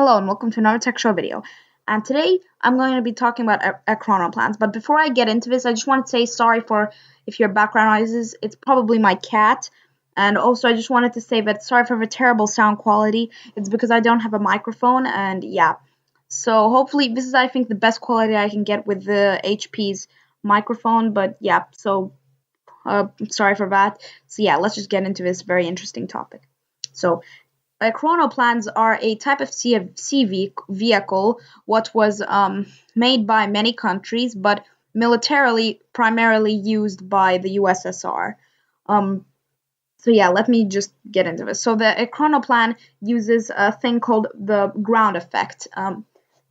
Hello and welcome to another tech show video. And today I'm going to be talking about chronoplans. But before I get into this, I just want to say sorry for if your background noises. It's probably my cat. And also I just wanted to say that sorry for the terrible sound quality. It's because I don't have a microphone and yeah. So hopefully this is I think the best quality I can get with the HP's microphone. But yeah, so sorry for that. So yeah, let's just get into this very interesting topic. So chronoplans are a type of sea vehicle what was made by many countries, but militarily primarily used by the USSR. So yeah, let me just get into this. So the chronoplan uses a thing called the ground effect.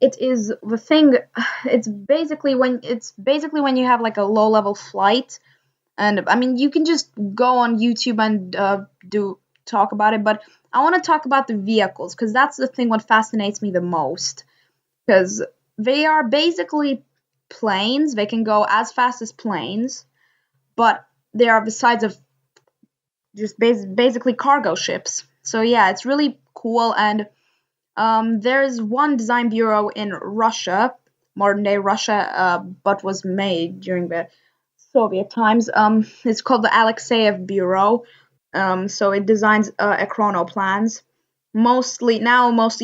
It is the thing. It's basically when you have like a low level flight, and I mean you can just go on YouTube and talk about it, but I want to talk about the vehicles because that's the thing what fascinates me the most. Because they are basically planes. They can go as fast as planes, but they are the size of just basically cargo ships. So yeah, it's really cool. And there's one design bureau in Russia, modern day Russia, but was made during the Soviet times. It's called the Alexeyev Bureau. So it designs chronoplans, mostly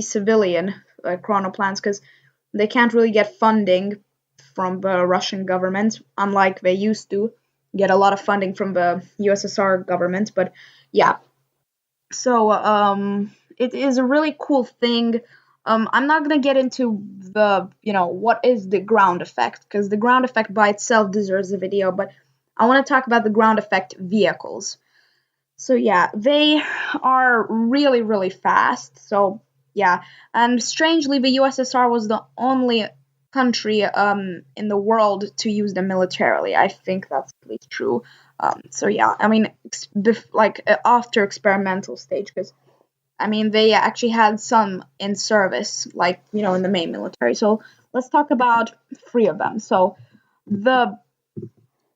civilian chronoplans, because they can't really get funding from the Russian government, unlike they used to get a lot of funding from the USSR government. But yeah, so it is a really cool thing. I'm not gonna get into the what is the ground effect, because the ground effect by itself deserves a video, but I want to talk about the ground effect vehicles. So yeah, they are really, really fast. So yeah, and strangely, the USSR was the only country in the world to use them militarily. I think that's at least true. So yeah, I mean, after experimental stage, because I mean they actually had some in service, like in the main military. So let's talk about three of them. So the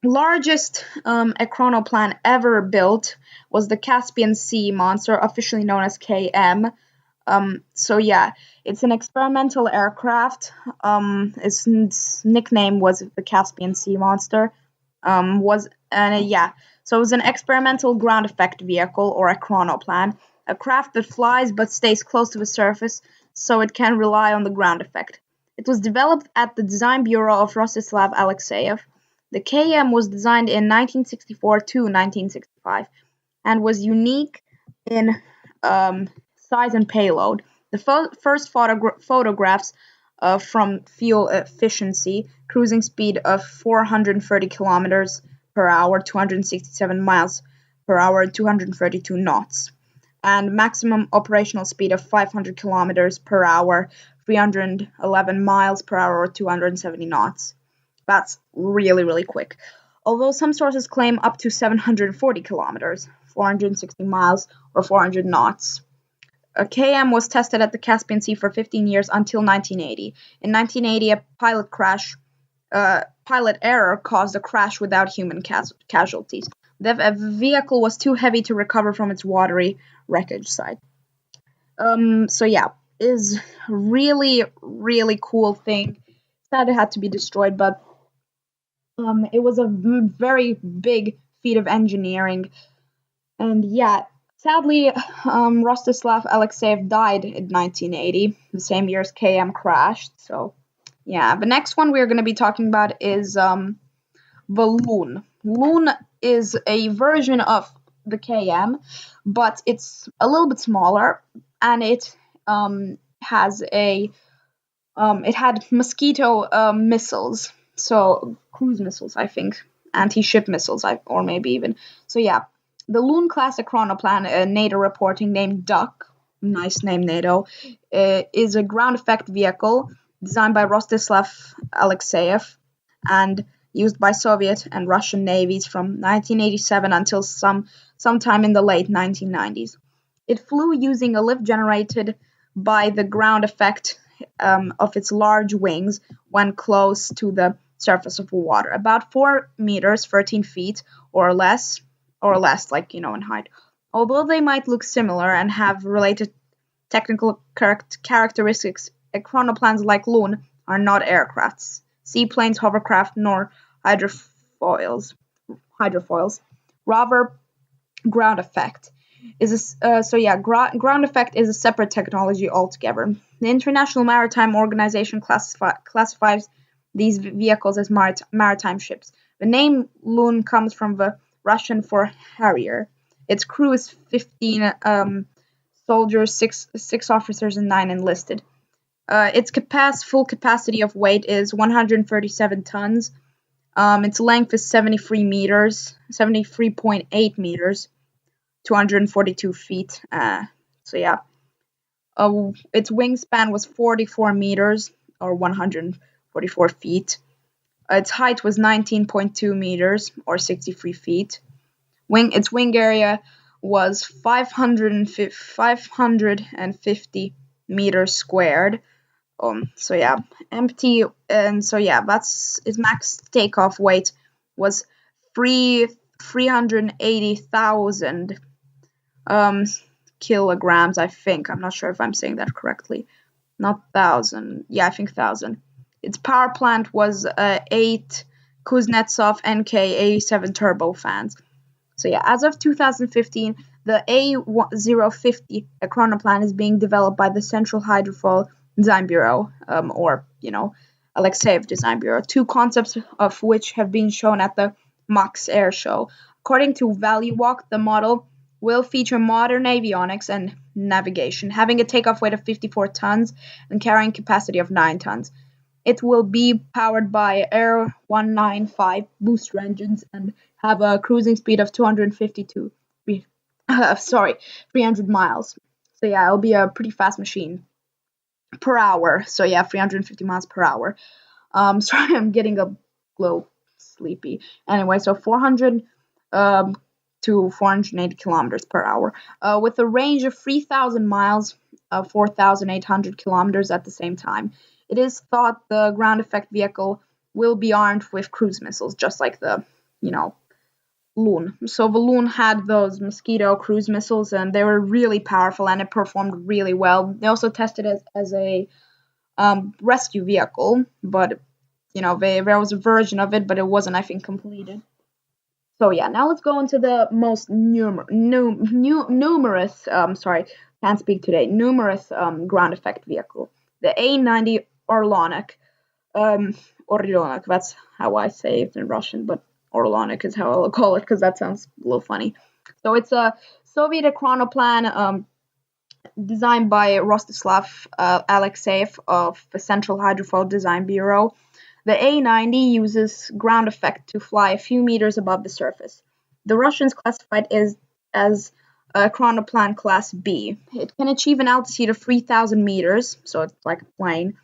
largest chronoplan ever built was the Caspian Sea monster, officially known as KM. So yeah, it's an experimental aircraft. Its nickname was the Caspian Sea monster. So it was an experimental ground effect vehicle, or a chronoplan, a craft that flies but stays close to the surface, so it can rely on the ground effect. It was developed at the Design Bureau of Rostislav Alexeyev. The KM was designed in 1964 to 1965 and was unique in size and payload. The first photographs from fuel efficiency, cruising speed of 430 kilometers per hour, 267 miles per hour, 232 knots, and maximum operational speed of 500 kilometers per hour, 311 miles per hour, 270 knots. That's really, really quick. Although some sources claim up to 740 kilometers, 460 miles, or 400 knots. A KM was tested at the Caspian Sea for 15 years until 1980. In 1980, a pilot error caused a crash without human casualties. The vehicle was too heavy to recover from its watery wreckage site. So yeah, is really, really cool thing. Sad it had to be destroyed, but it was a very big feat of engineering. And yeah, sadly, Rostislav Alexeyev died in 1980, the same year as KM crashed. So yeah, the next one we're going to be talking about is the Lun. Lun is a version of the KM, but it's a little bit smaller, and it had mosquito missiles, so cruise missiles, I think, anti-ship missiles, or maybe even. So yeah, the Lun classic chronoplan, NATO reporting, named Duck, nice name NATO, is a ground effect vehicle designed by Rostislav Alexeyev and used by Soviet and Russian navies from 1987 until sometime in the late 1990s. It flew using a lift generated by the ground effect of its large wings when close to the surface of water, about 4 meters, 13 feet, or less, in height. Although they might look similar and have related technical characteristics, chronoplanes like Lun are not aircrafts, seaplanes, hovercraft, nor hydrofoils. Rather, ground effect ground effect is a separate technology altogether. The International Maritime Organization classifies these vehicles as maritime ships. The name Lun comes from the Russian for Harrier. Its crew is 15 soldiers, six officers, and 9 enlisted. Its full capacity of weight is 137 tons. Its length is 73.8 meters, 242 feet. Its wingspan was 44 meters, or 144 feet. Its height was 19.2 meters, or 63 feet. Its wing area was 550 meters squared. Empty, and that's its max takeoff weight was 380,000 kilograms. I think, I'm not sure if I'm saying that correctly. Not thousand. Yeah, I think 1,000. Its power plant was 8 Kuznetsov NK-87 turbofans. As of 2015, the A050 chronoplan is being developed by the Central Hydrofoil Design Bureau, Alexeyev Design Bureau, 2 concepts of which have been shown at the MAX Air Show. According to Value Walk, the model will feature modern avionics and navigation, having a takeoff weight of 54 tons and carrying capacity of 9 tons. It will be powered by Air 195 booster engines and have a cruising speed of 300 miles. It'll be a pretty fast machine per hour. 350 miles per hour. Sorry, I'm getting a little sleepy. Anyway, 400 to 480 kilometers per hour, with a range of 3,000 miles, 4,800 kilometers at the same time. It is thought the ground effect vehicle will be armed with cruise missiles, just like the, Lun. So the Lun had those Mosquito cruise missiles, and they were really powerful, and it performed really well. They also tested it as a rescue vehicle, but there was a version of it, but it wasn't, I think, completed. Now let's go into the most numerous ground effect vehicle, the A90 Orlonyk. Orlonyk, that's how I say it in Russian, but Orlonyk is how I'll call it because that sounds a little funny. So it's a Soviet chronoplan designed by Rostislav Alexeyev of the Central Hydrofoil Design Bureau. The A90 uses ground effect to fly a few meters above the surface. The Russians classified it as a chronoplan class B. It can achieve an altitude of 3,000 meters, so it's like a plane,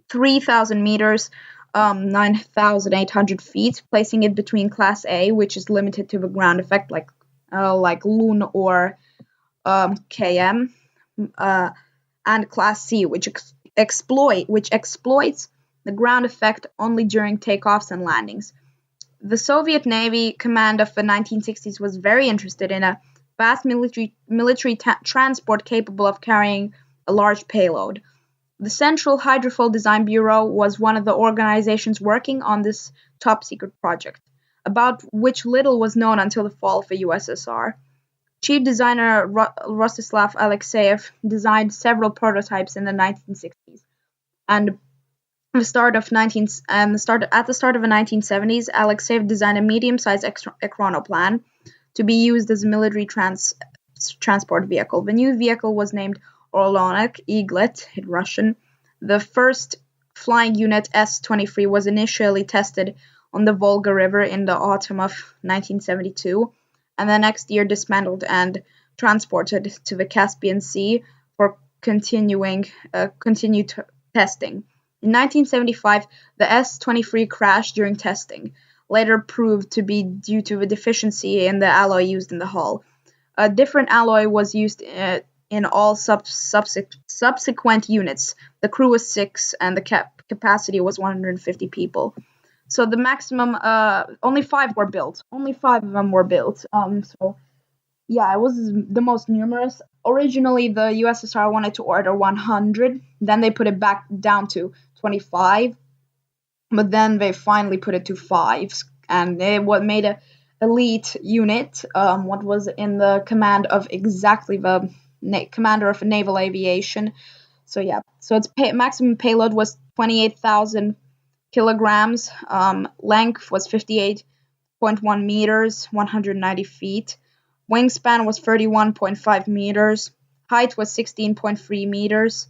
3,000 meters, 9,800 feet, placing it between Class A, which is limited to the ground effect, like Lun or KM, and Class C, which exploits the ground effect only during takeoffs and landings. The Soviet Navy command of the 1960s was very interested in a fast military transport capable of carrying a large payload. The Central Hydrofoil Design Bureau was one of the organizations working on this top-secret project, about which little was known until the fall of the USSR. Chief designer Rostislav Alexeyev designed several prototypes in the 1960s, and at the start of the 1970s, Alexeyev designed a medium-sized chronoplan to be used as a military transport vehicle. The new vehicle was named Orlonyk, Eaglet in Russian. The first flying unit, S-23, was initially tested on the Volga River in the autumn of 1972, and the next year dismantled and transported to the Caspian Sea for continued testing. In 1975, the S-23 crashed during testing, later proved to be due to a deficiency in the alloy used in the hull. A different alloy was used in all subsequent units. The crew was 6, and the capacity was 150 people. So the maximum, only 5 were built. Only 5 of them were built. It was the most numerous. originally the USSR wanted to order 100, then they put it back down to 25, but then they finally put it to 5, and they made a elite unit, what was in the command of exactly the commander of naval aviation. So yeah, so its maximum payload was 28,000 kilograms. Length was 58.1 meters, 190 feet. Wingspan was 31.5 meters. Height was 16.3 meters.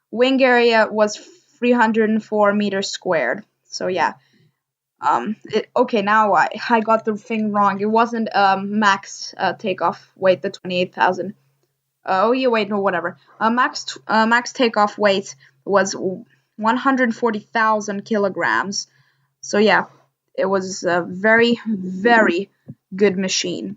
Wing area was 304 meters squared. So yeah. Okay, now I got the thing wrong. It wasn't max takeoff weight, the 28,000. Oh yeah, wait, no, whatever. Max takeoff weight was 140,000 kilograms. So yeah, it was a very, very good machine.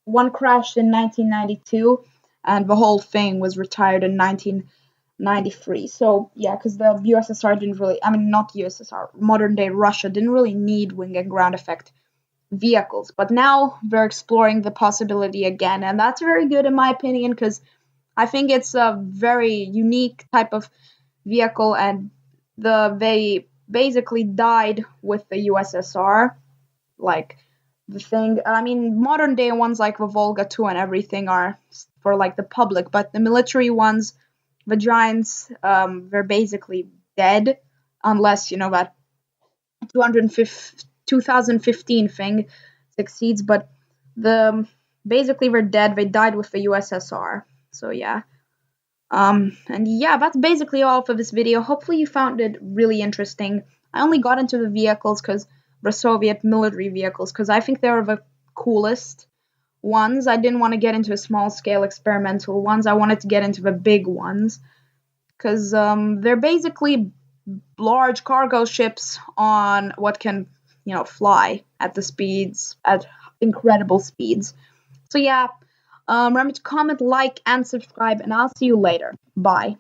One crashed in 1992, and the whole thing was retired in 1993. So yeah, because the USSR didn't really, I mean, not USSR, modern day Russia didn't really need wing and ground effect vehicles. But now they're exploring the possibility again, and that's very good in my opinion, because I think it's a very unique type of vehicle, and they basically died with the USSR. Like the thing, I mean, modern day ones like the Volga 2 and everything are for like the public, but the military ones, the giants, they're basically dead unless that 2015 thing succeeds. But the basically they're dead. They died with the USSR. So yeah. And yeah, that's basically all for this video. Hopefully you found it really interesting. I only got into the vehicles because the Soviet military vehicles, because I think they're the coolest ones. I didn't want to get into small scale experimental ones. I wanted to get into the big ones because they're basically large cargo ships on what can fly at incredible speeds. So yeah, remember to comment, like, and subscribe, and I'll see you later. Bye.